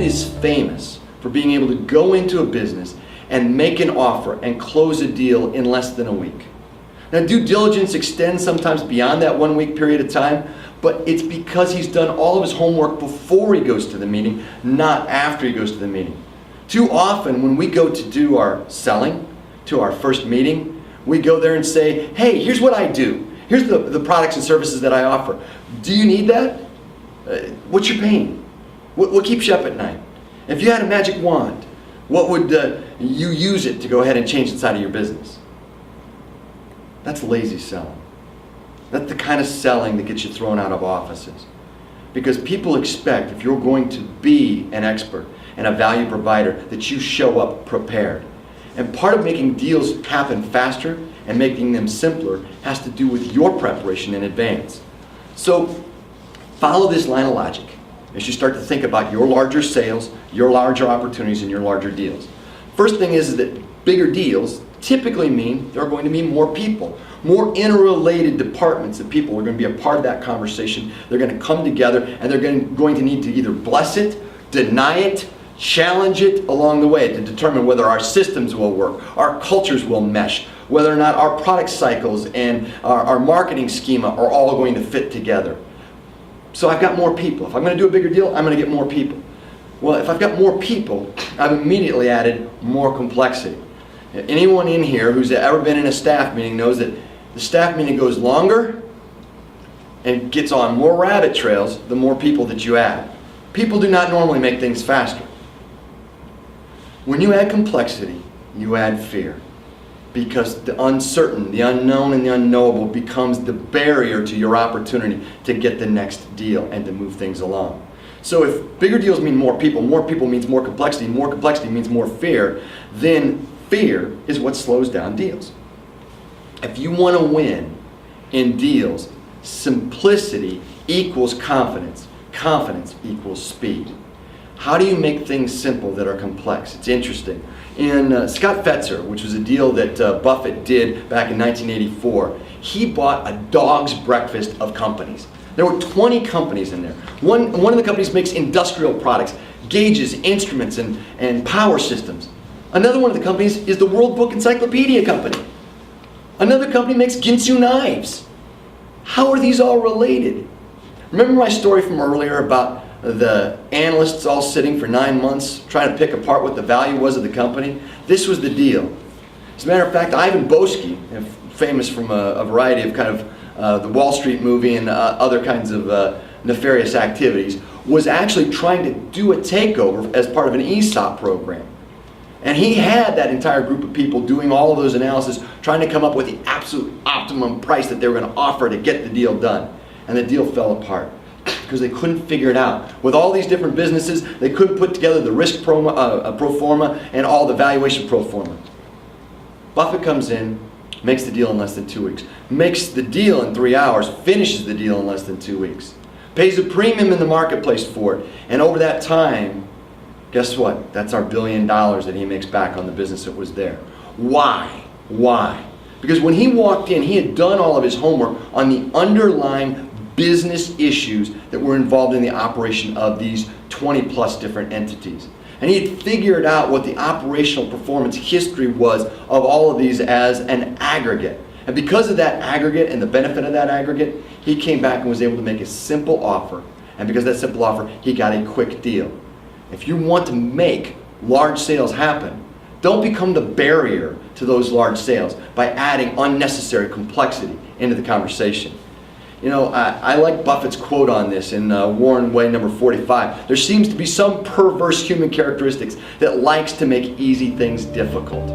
Buffett is famous for being able to go into a business and make an offer and close a deal in less than a week. Now, due diligence extends sometimes beyond that 1 week period of time, but it's because he's done all of his homework before he goes to the meeting, not after he goes to the meeting. Too often when we go to do our selling, to our first meeting, we go there and say, hey, here's what I do. Here's the products and services that I offer. Do you need that? What's your pain? What keeps you up at night? If you had a magic wand, what would you use it to go ahead and change inside of your business? That's lazy selling. That's the kind of selling that gets you thrown out of offices. Because people expect, if you're going to be an expert and a value provider, that you show up prepared. And part of making deals happen faster and making them simpler has to do with your preparation in advance. So follow this line of logic as you start to think about your larger sales, your larger opportunities, and your larger deals. First thing is that bigger deals typically mean there are going to be more people, more interrelated departments of people are going to be a part of that conversation. They're going to come together and they're going to need to either bless it, deny it, challenge it along the way to determine whether our systems will work, our cultures will mesh, whether or not our product cycles and our marketing schema are all going to fit together. So I've got more people. If I'm going to do a bigger deal, I'm going to get more people. Well, if I've got more people, I've immediately added more complexity. Anyone in here who's ever been in a staff meeting knows that the staff meeting goes longer and gets on more rabbit trails the more people that you add. People do not normally make things faster. When you add complexity, you add fear. Because the uncertain, the unknown, and the unknowable becomes the barrier to your opportunity to get the next deal and to move things along. So if bigger deals mean more people means more complexity means more fear, then fear is what slows down deals. If you want to win in deals, simplicity equals confidence. Confidence equals speed. How do you make things simple that are complex? It's interesting. In Scott Fetzer, which was a deal that Buffett did back in 1984, he bought a dog's breakfast of companies. There were 20 companies in there. One of the companies makes industrial products, gauges, instruments, and power systems. Another one of the companies is the World Book Encyclopedia Company. Another company makes Ginsu knives. How are these all related? Remember my story from earlier about the analysts all sitting for 9 months trying to pick apart what the value was of the company? This was the deal. As a matter of fact, Ivan Boesky, famous from a variety of kind of the Wall Street movie and other kinds of nefarious activities, was actually trying to do a takeover as part of an ESOP program. And he had that entire group of people doing all of those analysis, trying to come up with the absolute optimum price that they were going to offer to get the deal done. And the deal fell apart because they couldn't figure it out. With all these different businesses, they couldn't put together the risk pro forma and all the valuation pro forma. Buffett comes in, makes the deal in less than 2 weeks, makes the deal in 3 hours, finishes the deal in less than 2 weeks, pays a premium in the marketplace for it, and over that time, guess what? That's our $1 billion that he makes back on the business that was there. Why? Why? Because when he walked in, he had done all of his homework on the underlying business issues that were involved in the operation of these 20 plus different entities. And he had figured out what the operational performance history was of all of these as an aggregate. And because of that aggregate and the benefit of that aggregate, he came back and was able to make a simple offer. And because of that simple offer, he got a quick deal. If you want to make large sales happen, don't become the barrier to those large sales by adding unnecessary complexity into the conversation. You know, I like Buffett's quote on this in Warren Way number 45. There seems to be some perverse human characteristics that likes to make easy things difficult.